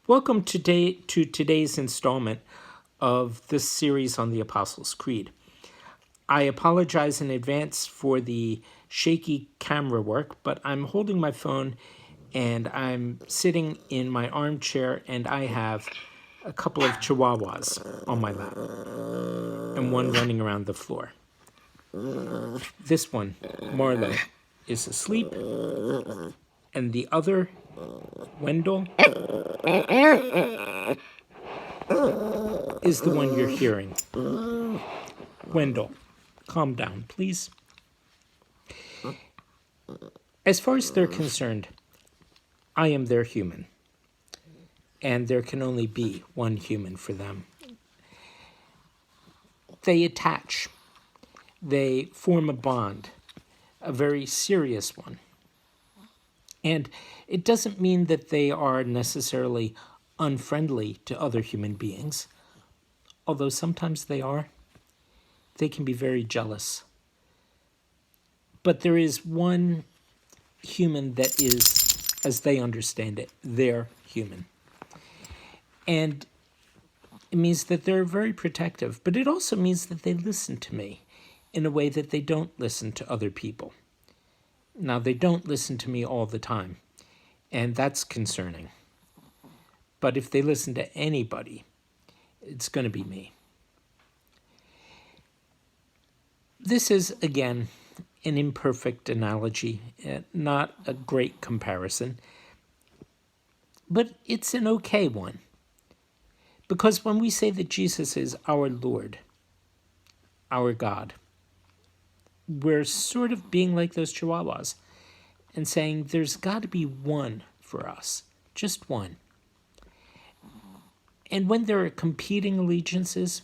Welcome to today's installment of this series on the Apostles' Creed. I apologize in advance for the shaky camera work, but I'm holding my phone and I'm sitting in my armchair and I have a couple of chihuahuas on my lap and one running around the floor. This one, Marlo, is asleep, and the other, Wendell, is the one you're hearing. Wendell, calm down, please. As far as they're concerned, I am their human, and there can only be one human for them. They attach. They form a bond, a very serious one. And it doesn't mean that they are necessarily unfriendly to other human beings, although sometimes they are. They can be very jealous. But there is one human that is, as they understand it, their human. And it means that they're very protective, but it also means that they listen to me in a way that they don't listen to other people. Now, they don't listen to me all the time, and that's concerning. But if they listen to anybody, it's going to be me. This is, again, an imperfect analogy, not a great comparison, but it's an okay one. Because when we say that Jesus is our Lord, our God, we're sort of being like those chihuahuas and saying there's got to be one for us, just one. And when there are competing allegiances,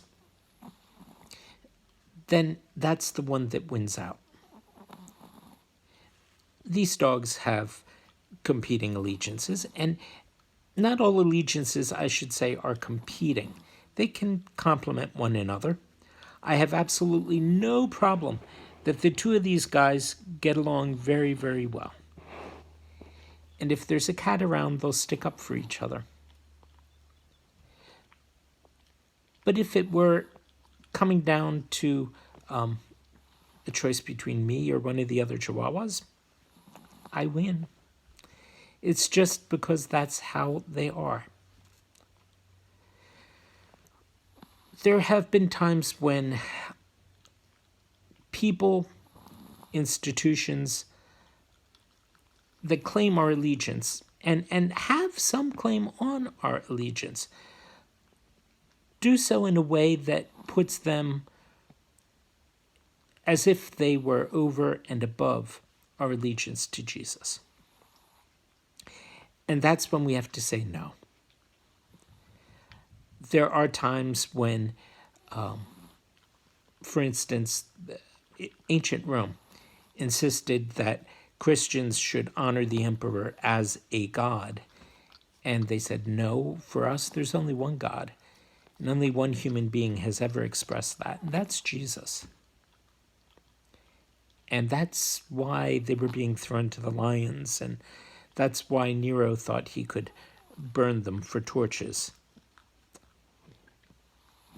then that's the one that wins out. These dogs have competing allegiances, and not all allegiances, I should say, are competing. They can complement one another. I have absolutely no problem that the two of these guys get along very, very well. And if there's a cat around, they'll stick up for each other. But if it were coming down to a choice between me or one of the other chihuahuas, I win. It's just because that's how they are. There have been times when people, institutions that claim our allegiance and have some claim on our allegiance do so in a way that puts them as if they were over and above our allegiance to Jesus. And that's when we have to say no. There are times when, for instance, ancient Rome insisted that Christians should honor the emperor as a god. And they said, no, for us, there's only one God. And only one human being has ever expressed that, and that's Jesus. And that's why they were being thrown to the lions, and that's why Nero thought he could burn them for torches.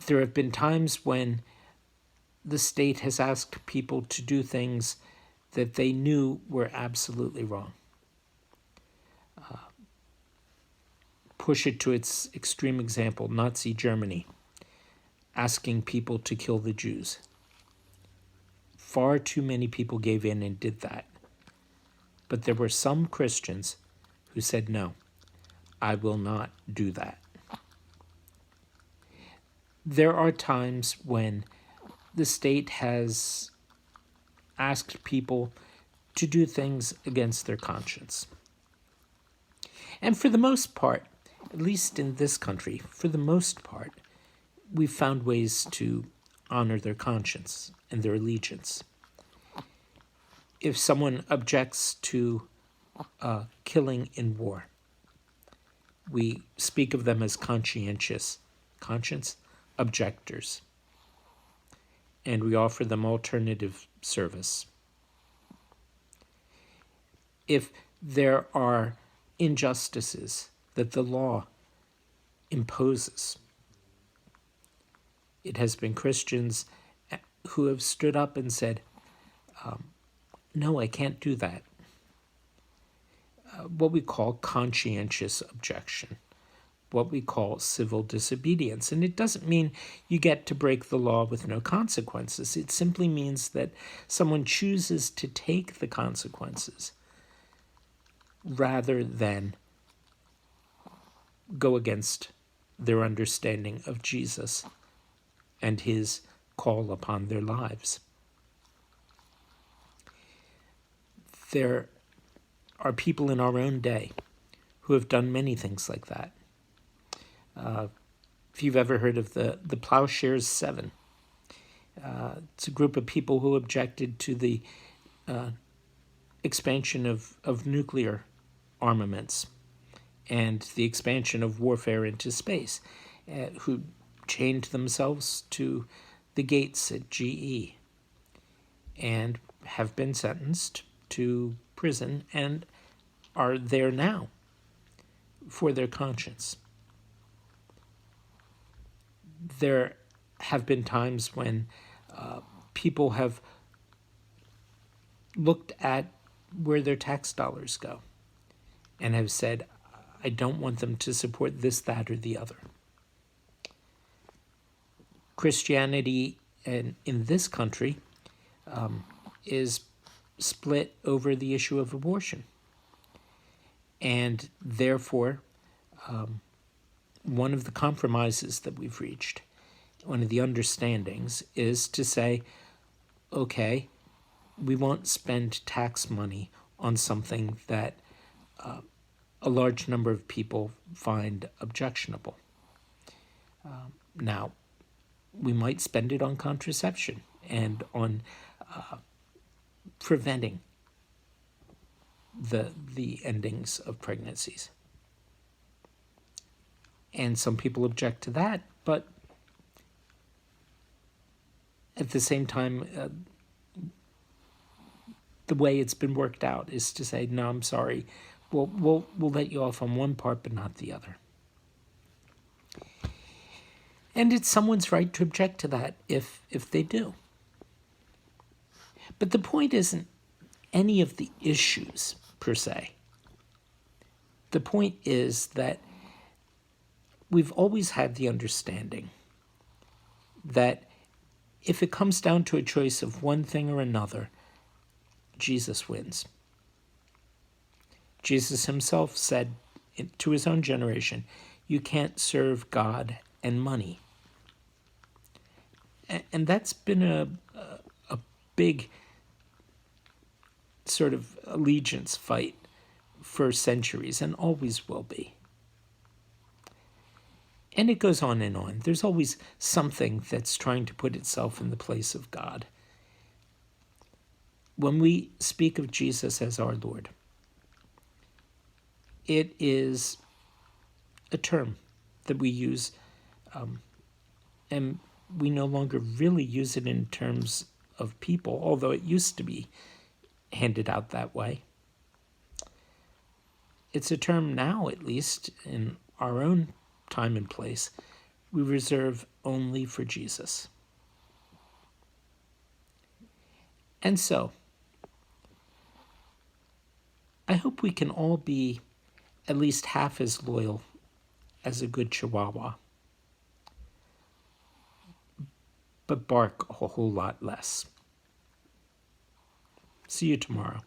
There have been times when the state has asked people to do things that they knew were absolutely wrong. Push it to its extreme example, Nazi Germany, asking people to kill the Jews. Far too many people gave in and did that. But there were some Christians who said, no, I will not do that. There are times when the state has asked people to do things against their conscience. And for the most part, at least in this country, for the most part, we've found ways to honor their conscience and their allegiance. If someone objects to killing in war, we speak of them as conscience objectors, and we offer them alternative service. If there are injustices that the law imposes. It has been Christians who have stood up and said, no, I can't do that. What we call conscientious objection, what we call civil disobedience. And it doesn't mean you get to break the law with no consequences. It simply means that someone chooses to take the consequences rather than go against their understanding of Jesus and his call upon their lives. There are people in our own day who have done many things like that. If you've ever heard of the Plowshares 7, it's a group of people who objected to the expansion of nuclear armaments and the expansion of warfare into space, who chained themselves to the gates at GE and have been sentenced to prison and are there now for their conscience. There have been times when people have looked at where their tax dollars go and have said, I don't want them to support this, that, or the other. Christianity in this country is split over the issue of abortion. And therefore, one of the compromises that we've reached, one of the understandings, is to say, okay, we won't spend tax money on something that a large number of people find objectionable. Now, we might spend it on contraception and on preventing the endings of pregnancies. And some people object to that, but at the same time, the way it's been worked out is to say, no, I'm sorry, we'll let you off on one part, but not the other. And it's someone's right to object to that if they do. But the point isn't any of the issues per se. The point is that we've always had the understanding that if it comes down to a choice of one thing or another, Jesus wins. Jesus himself said to his own generation, you can't serve God and money. And that's been a big sort of allegiance fight for centuries and always will be. And it goes on and on. There's always something that's trying to put itself in the place of God. When we speak of Jesus as our Lord, it is a term that we use, and we no longer really use it in terms of people, although it used to be handed out that way. It's a term now, at least, in our own time and place, we reserve only for Jesus. And so, I hope we can all be at least half as loyal as a good Chihuahua, but bark a whole lot less. See you tomorrow.